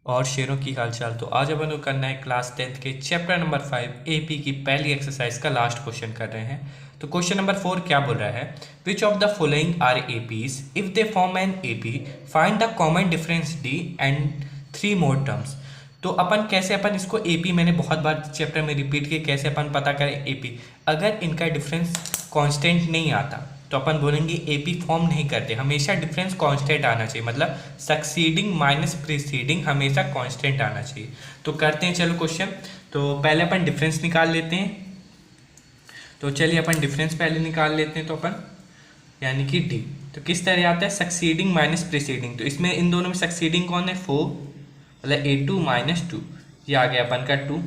और शेरों की हालचाल। तो आज अपन को करना है क्लास 10th के चैप्टर नंबर 5 एपी की पहली एक्सरसाइज का लास्ट क्वेश्चन कर रहे हैं। तो क्वेश्चन नंबर 4 क्या बोल रहा है, which of the following are APs if they form an AP find the common difference d and 3 more terms. तो अपन कैसे अपन इसको एपी मैंने बहुत बार चैप्टर में रिपीट किया, कैसे अपन पता करें एपी। अगर इनका डिफरेंस कांस्टेंट नहीं आता तो अपन बोलेंगे एपी फॉर्म नहीं करते, हमेशा डिफरेंस कांस्टेंट आना चाहिए, मतलब सक्सीडिंग माइनस प्रीसीडिंग हमेशा कांस्टेंट आना चाहिए। तो करते हैं चलो क्वेश्चन। तो पहले अपन डिफरेंस निकाल लेते हैं। तो चलिए अपन डिफरेंस पहले निकाल लेते हैं। तो अपन यानी कि डी तो किस तरह आता है, सक्सीडिंग माइनस प्रीसीडिंग। तो इसमें इन दोनों में सक्सीडिंग कौन है, 4, मतलब A2 माइनस 2, ये आ गया अपन का 2।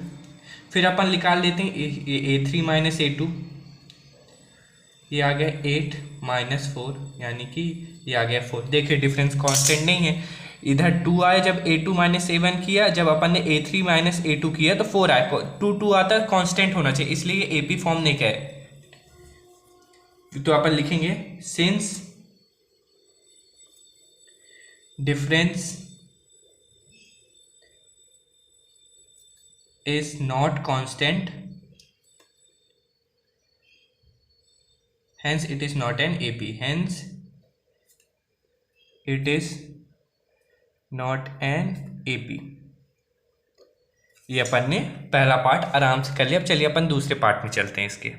फिर अपन निकाल लेते हैं A3 माइनस A2, ये आ गया 8 माइनस 4, यानी कि ये आ गया 4। देखिए डिफरेंस कांस्टेंट नहीं है, इधर 2 आया जब A2 माइनस A1 किया, जब अपन ने A3 माइनस A2 किया तो 4 आया। 2 आता है, कांस्टेंट होना चाहिए, इसलिए ये AP फॉर्म नहीं कहे। तो अपन लिखेंगे since difference is not constant hence it is not an AP, hence it is not an AP। ये अपन ने पहला पार्ट आराम से कर लिया। अब चलिए अपन दूसरे पार्ट में चलते हैं इसके।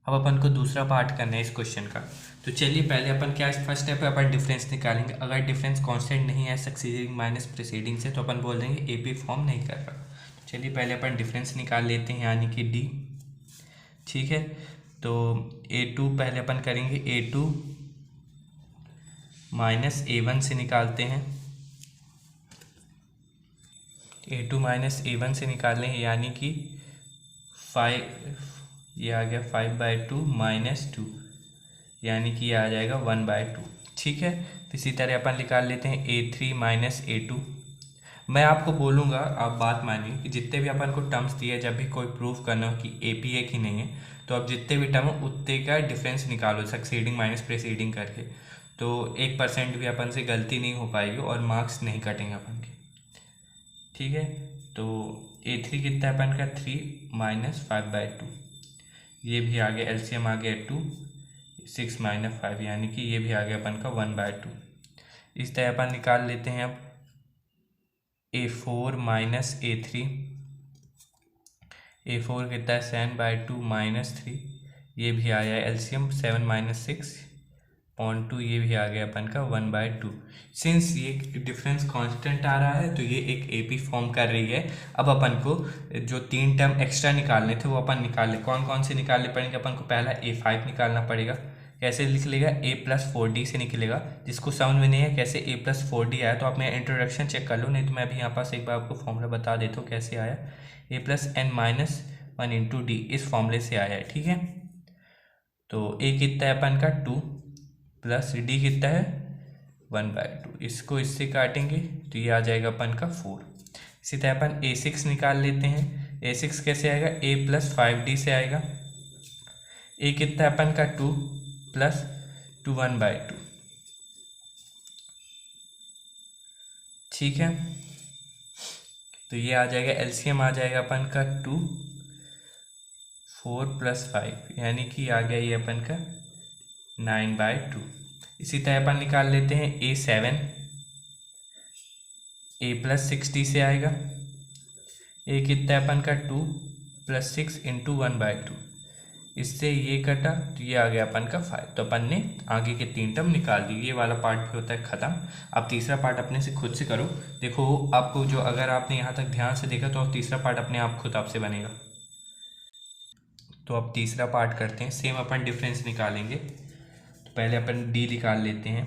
अब अपन को दूसरा पार्ट करना है इस क्वेश्चन का। तो चलिए पहले अपन क्या, फर्स्ट स्टेप है अपन डिफरेंस निकालेंगे। अगर डिफरेंस कांस्टेंट नहीं है सक्सीडिंग माइनस प्रीसीडिंग से तो अपन बोल देंगे AP फॉर्म नहीं कर रहा। तो चलिए पहले अपन डिफरेंस निकाल लेते हैं, यानी कि D। ठीक है, तो A2 पहले अपन करेंगे, A2 माइनस A1 से निकालते हैं। A2 माइनस A1 से निकाल लें, यानी कि 5, ये आ गया 5/2 माइनस 2, यानी कि ये आ जाएगा 1/2। ठीक है, तो इसी तरह अपन निकाल लेते हैं A3 माइनस A2। मैं आपको बोलूँगा, आप बात मानिए कि जितने भी अपन को टर्म्स दिए, जब भी कोई प्रूफ करना हो कि AP है कि नहीं है, तो अब जितने भी टर्म हो उतने का डिफरेंस निकालो सक्सीडिंग माइनस प्रीसीडिंग करके। तो 1% भी अपन से गलती नहीं हो पाएगी और मार्क्स नहीं कटेंगे अपन के। ठीक है, तो A3 कितना है अपन का, 3 माइनस 5/2, ये भी आ गया, LCM आ गया 2, 6 माइनस 5, यानी कि ये भी आ गया अपन का 1/2। इस तरह अपन निकाल लेते हैं। अब A4 माइनस A3, A4 कितना है 7/2 माइनस 3, ये भी आया LCM 7 माइनस 6/2, ये भी आ गया अपन का 1/2। सिंस ये डिफरेंस कांस्टेंट आ रहा है तो ये एक AP फॉर्म कर रही है। अब अपन को जो 3 टर्म एक्स्ट्रा निकालने थे वो अपन निकाल ले। कौन कौन से निकालने पड़ेंगे अपन को, पहला A5 निकालना पड़ेगा। कैसे निकलेगा, A+4D से निकलेगा। जिसको समझ में नहीं है कैसे A+4D आया तो आप मेरा इंट्रोडक्शन चेक कर लो, नहीं तो मैं भी यहाँ पास एक बार आपको फॉर्मूला बता देता हूँ कैसे आया। A+n-1 इंटू D इस फॉर्मूले से आया है। ठीक है, तो A कितना है अपन का 2 प्लस D कितना है 1/2, इसको इससे काटेंगे तो ये आ जाएगा अपन का 4। इसी तरह अपन A6 निकाल लेते हैं। A6 कैसे आएगा, A+5D से आएगा। A कितना है अपन का 2 प्लस 1/2। ठीक है, तो ये आ जाएगा, LCM आ जाएगा अपन का 2, 4 प्लस 5, यानी कि आ गया ये अपन का 9/2। इसी तरह अपन निकाल लेते हैं A7, A+6D से आएगा। A कितना है अपन का 2 प्लस 6 इंटू 1/2, इससे ये कटा तो ये आ गया अपन का 5। तो अपन ने आगे के 3 टर्म निकाल दी। ये वाला पार्ट भी होता है ख़त्म। अब तीसरा पार्ट अपने से खुद से करो। देखो आपको जो, अगर आपने यहाँ तक ध्यान से देखा तो अब तीसरा पार्ट अपने आप खुद आपसे बनेगा। तो अब तीसरा पार्ट करते हैं। सेम अपन डिफरेंस निकालेंगे। तो पहले अपन D निकाल लेते हैं,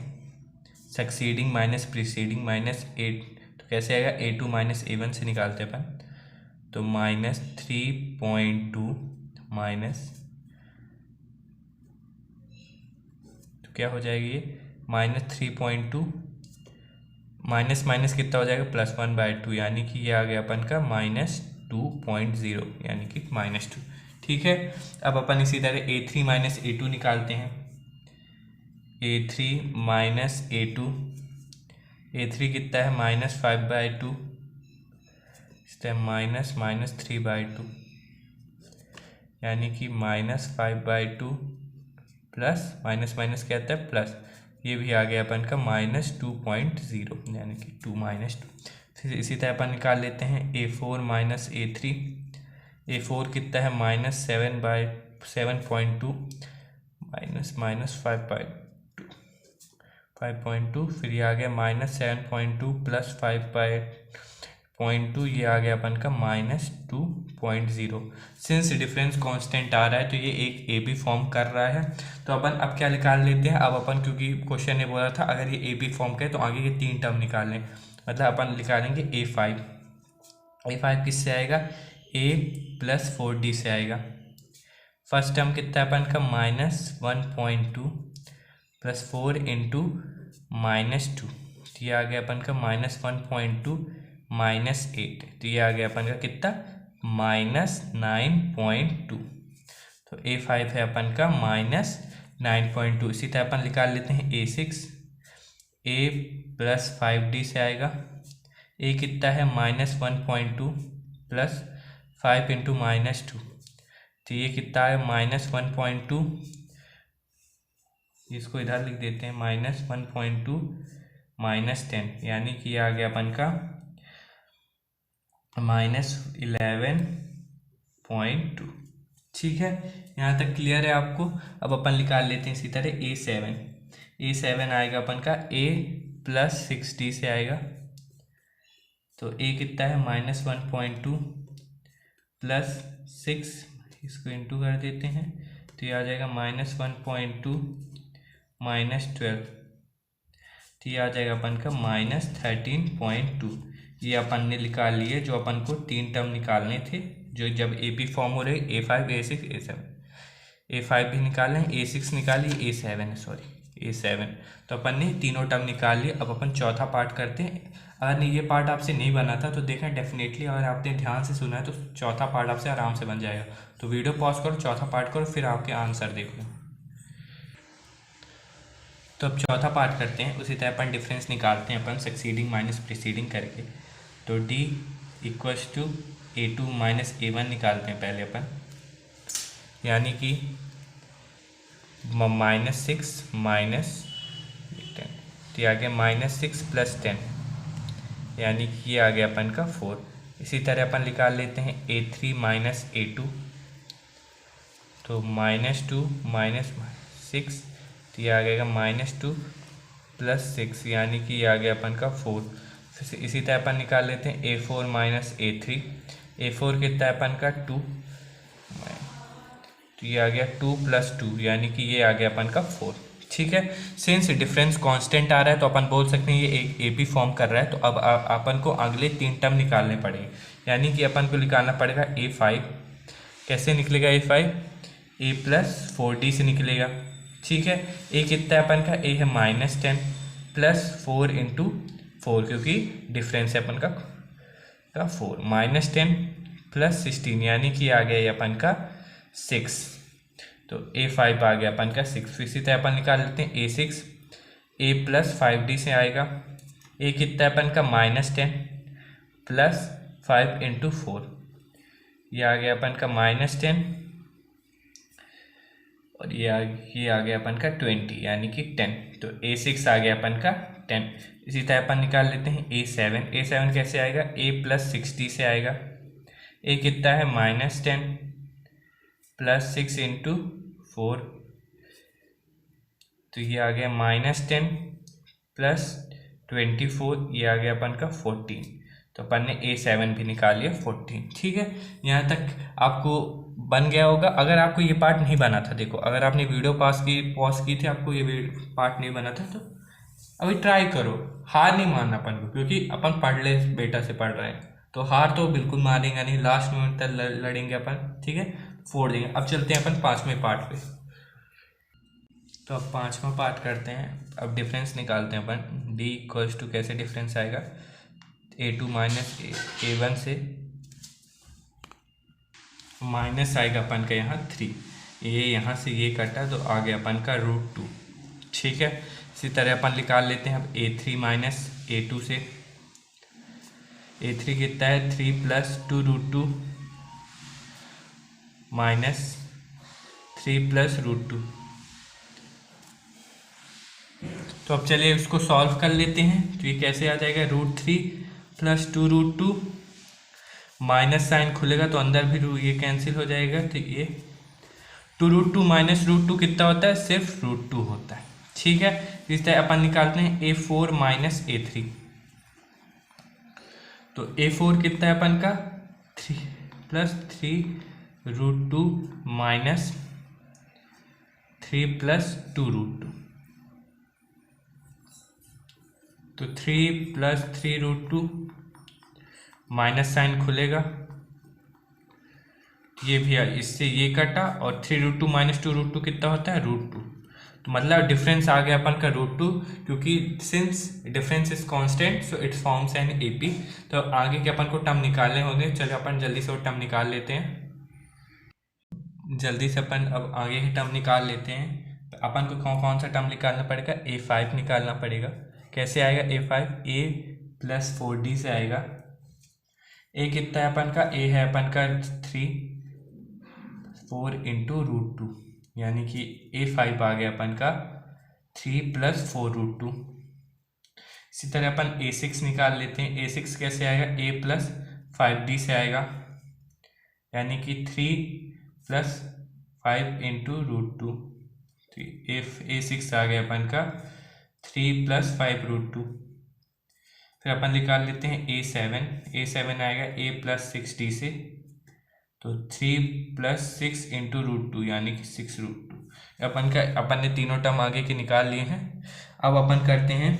सक्सीडिंग माइनस प्रीसीडिंग माइनस 8। तो कैसे आएगा, A2 माइनस A1 से निकालते हैं अपन। तो -3.2 माइनस, क्या हो जाएगी ये -3.2 माइनस माइनस कितना हो जाएगा +1/2, यानी कि ये आ गया अपन का -2.0, यानी कि -2। ठीक है, अब अपन इसी तरह A3 माइनस A2 निकालते हैं। A3 माइनस A2, A3 कितना है -5/2, -3/2, यानी कि -5/2 प्लस माइनस माइनस क्या आता है प्लस, ये भी आ गया अपन का -2.0 यानी कि 2 - 2। फिर इसी तरह अपन निकाल लेते हैं A4 - A3। A4 कितना है -7/7.2 -5.2, फिर ये आ गया -7.2 प्लस 5.2, ये आ गया अपन का -2.0। सिंस डिफरेंस कांस्टेंट आ रहा है तो ये एक ए बी फॉर्म कर रहा है। तो अपन अब क्या निकाल लेते हैं, अब अपन क्योंकि क्वेश्चन ने बोला था अगर ये ए बी फॉर्म का है तो आगे के 3 टर्म निकाल लें, मतलब अपन निकालेंगे A5। A5 किससे आएगा, A + 4D से आएगा। फर्स्ट टर्म कितना है अपन का -1.2 + 4 × -2, तो ये आ गया अपन का -1.2 -8, तो ये आ गया अपन का कितना -9.2। तो A5 है अपन का -9.2। इसी तरह अपन निकाल लेते हैं A6। A + 5D से आएगा। A कितना है -1.2 + 5 × -2, तो ये कितना है -1.2, इसको इधर लिख देते हैं -1.2 -10, यानी कि ये आ गया अपन का -11.2। ठीक है, यहाँ तक क्लियर है आपको। अब अपन निकाल लेते हैं इसी तरह A7 आएगा अपन का A + 6D से आएगा। तो A कितना है -1.2 + 6, इसको इंटू कर देते हैं तो ये आ जाएगा -1.2 -12, तो ये आ जाएगा अपन का -13.2। ये अपन ने निकाल लिए जो अपन को 3 टर्म निकालने थे, जो जब ए पी फॉर्म हो रहे A5 A6 A7। A5 भी निकालें, A6 निकालिए, A7, तो अपन ने तीनों टर्म निकाल लिए। अब अपन चौथा पार्ट करते हैं। अगर नहीं ये पार्ट आपसे नहीं बना था तो देखें डेफिनेटली, अगर आपने ध्यान से सुना है तो चौथा पार्ट आपसे आराम से बन जाएगा। तो वीडियो पॉज करो, चौथा पार्ट करो, फिर आपके आंसर देख लो। तो अब चौथा पार्ट करते हैं। उसी तरह अपन डिफरेंस निकालते हैं अपन सक्सीडिंग माइनस प्रीसीडिंग करके। तो D = A2 - A1 निकालते हैं पहले अपन, यानी कि -6 - 10, तो ये आ गया -6 + 10, यानी कि ये आ गया अपन का 4। इसी तरह अपन निकाल लेते हैं A3 - A2, तो -2 - 6, तो ये आ गया -2 + 6, यानी कि ये आ गया अपन का 4। फिर से इसी तरह अपन निकाल लेते हैं A4 - A3। A4 कितना है अपन का 2, तो ये आ गया 2 + 2, यानी कि ये आ गया अपन का 4। ठीक है, सिंस डिफरेंस कांस्टेंट आ रहा है तो अपन बोल सकते हैं ये एक ए पी फॉर्म कर रहा है। तो अब अपन को अगले 3 टर्म निकालने पड़ेंगे, यानी कि अपन को निकालना पड़ेगा A5। कैसे निकलेगा A5, A + 4D से निकलेगा। ठीक है, A कितना है अपन का, A है -10 + 4 × 4, क्योंकि डिफरेंस है अपन का 4, -10 + 16, यानी कि आ गया ये अपन का 6। तो A5 आ गया अपन का 6। इसी तरह अपन निकाल लेते हैं A6। A + 5D से आएगा। A कितना है अपन का -10 + 5 × 4, ये आ गया अपन का -10, और ये आ गया अपन का 20, यानी कि 10। तो A6 आ गया अपन का 10। इसी तरह अपन निकाल लेते हैं A7 कैसे आएगा, A + 6D से आएगा। A कितना है -10 + 6 × 4, तो ये आ गया -10 + 24, ये आ गया अपन का 14। तो अपन ने A7 भी निकाल लिया 14। ठीक है, यहाँ तक आपको बन गया होगा। अगर आपको ये पार्ट नहीं बना था, देखो अगर आपने वीडियो पॉज की थी, आपको ये पार्ट नहीं बना था, तो अभी ट्राई करो। हार नहीं मानना अपन को, क्योंकि अपन पढ़ ले बेटा से पढ़ रहे हैं, तो हार तो बिल्कुल मानेंगे नहीं, लास्ट मोमेंट तक लड़ेंगे अपन। ठीक है, फोड़ देंगे। अब चलते हैं अपन 5वें पार्ट पे। तो अब 5वां पार्ट करते हैं। अब डिफरेंस निकालते हैं अपन। D = कैसे डिफरेंस आएगा, A2 - A1 से माइनस आएगा अपन का यहाँ 3, ये यहाँ से ये कटा तो आ गया अपन का √2। ठीक है, इसी तरह अपन निकाल लेते हैं अब A3 माइनस A2 से। A3 कितना है 3 प्लस 2√2 माइनस 3 प्लस √2। तो अब चलिए इसको सॉल्व कर लेते हैं। तो ये कैसे आ जाएगा √3 प्लस 2√2 माइनस साइन खुलेगा तो अंदर भी ये कैंसिल हो जाएगा। तो ये 2√2 माइनस √2 कितना होता है, सिर्फ √2 होता है। ठीक है, इस तरह अपन निकालते हैं A4 माइनस A3। तो A4 कितना है अपन का 3 प्लस 3√2 माइनस 3 प्लस 2√2। तो 3 प्लस 3√2 माइनस साइन खुलेगा, ये भी इससे ये कटा और 3√2 माइनस 2√2 कितना होता है √2। तो मतलब डिफरेंस आ गया अपन का √2, क्योंकि since difference is constant so it's forms an AP. तो आगे के अपन को टर्म निकालने होंगे। चलो अपन जल्दी से वो टर्म निकाल लेते हैं। जल्दी से अपन अब आगे के टर्म निकाल लेते हैं। तो अपन को कौन कौन सा टर्म निकालना पड़ेगा, A5 निकालना पड़ेगा। कैसे आएगा A5, A प्लस 4D से आएगा। A कितना है अपन का, A है अपन का 3 4 इंटू √2, यानी कि A5 आ गया अपन का 3 प्लस 4√2। इसी तरह अपन A6 निकाल लेते हैं। A6 कैसे आएगा, A प्लस 5D से आएगा, यानी कि 3 प्लस 5 इंटू √2। A6 आ गया अपन का 3 प्लस 5√2। फिर अपन निकाल लेते हैं A7 आएगा A प्लस 6D से, तो 3 प्लस 6 इंटू √2 यानी कि 6√2। अपन ने तीनों टर्म आगे के निकाल लिए हैं। अब अपन करते हैं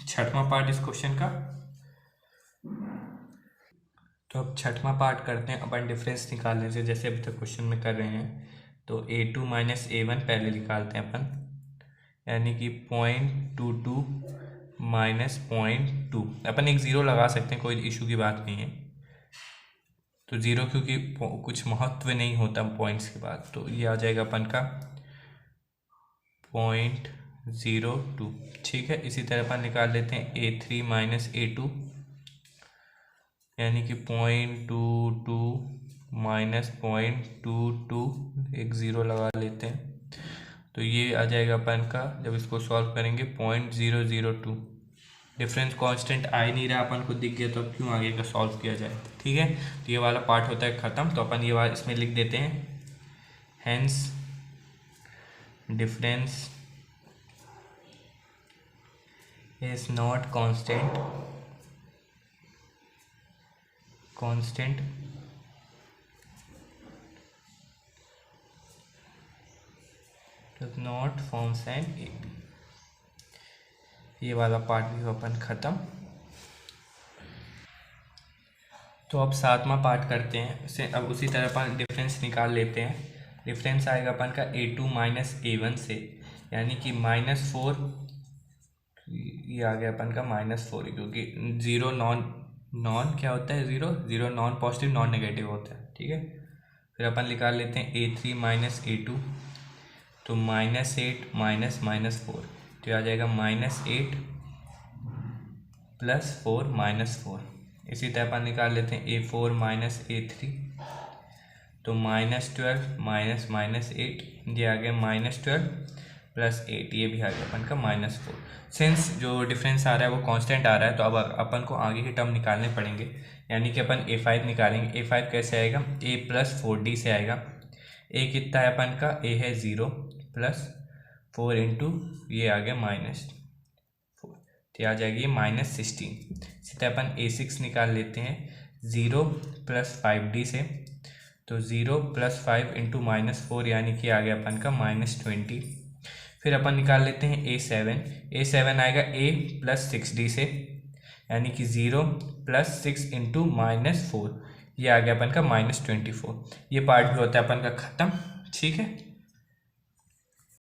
छठवां पार्ट इस क्वेश्चन का। तो अब छठवां पार्ट करते हैं अपन डिफरेंस निकालने से, जैसे अभी तक क्वेश्चन में कर रहे हैं। तो A2 माइनस A1 पहले निकालते हैं अपन, यानी कि 0.22 माइनस 0.2। अपन एक ज़ीरो लगा सकते हैं, कोई इशू की बात नहीं है। तो ज़ीरो क्योंकि कुछ महत्व नहीं होता पॉइंट्स के बाद, तो ये आ जाएगा अपन का 0.02। ठीक है, इसी तरह अपन निकाल लेते हैं A3 माइनस A2, यानी कि 0.22 माइनस 0.22, एक ज़ीरो लगा लेते हैं। तो ये आ जाएगा अपन का, जब इसको सॉल्व करेंगे 0.002। डिफरेंस कांस्टेंट आ ही नहीं रहा, अपन को दिख गया, तो अब क्यों आगे का सॉल्व किया जाए। ठीक है, तो ये वाला पार्ट होता है ख़त्म। तो अपन ये वाला इसमें लिख देते हैं, hence difference is not constant does not forms an AP। ये वाला पार्ट भी अपन ख़त्म। तो अब सातवां पार्ट करते हैं उसे। अब उसी तरह अपन डिफरेंस निकाल लेते हैं। डिफरेंस आएगा अपन का A2 माइनस A1 से, यानी कि -4। ये आ गया अपन का -4, क्योंकि ज़ीरो नॉन क्या होता है, zero non positive non negative होता है। ठीक है, फिर अपन निकाल लेते हैं A3 माइनस A2, तो -8 माइनस -4, तो ये आ जाएगा -8 प्लस 4 -4। इसी तरह अपन निकाल लेते हैं A4 माइनस A3, तो -12 माइनस -8, ये आ गया -12 प्लस 8, ये भी आ गया अपन का -4। सिंस जो डिफरेंस आ रहा है वो कांस्टेंट आ रहा है, तो अब अपन को आगे के टर्म निकालने पड़ेंगे, यानी कि अपन A5 निकालेंगे। A5 कैसे आएगा, A प्लस 4D से आएगा। A कितना है अपन का, A है 0 प्लस 4 इंटू ये आ गया -4, तो आ जाएगी -16। इसी तरह अपन A6 निकाल लेते हैं 0 प्लस 5D से, तो 0 प्लस 5 इंटू -4, यानी कि आ गया अपन का -20। फिर अपन निकाल लेते हैं A7 आएगा A प्लस 6D से, यानी कि 0 प्लस 6 इंटू -4, ये आ गया अपन का -24। ये पार्ट भी होता है अपन का ख़त्म। ठीक है।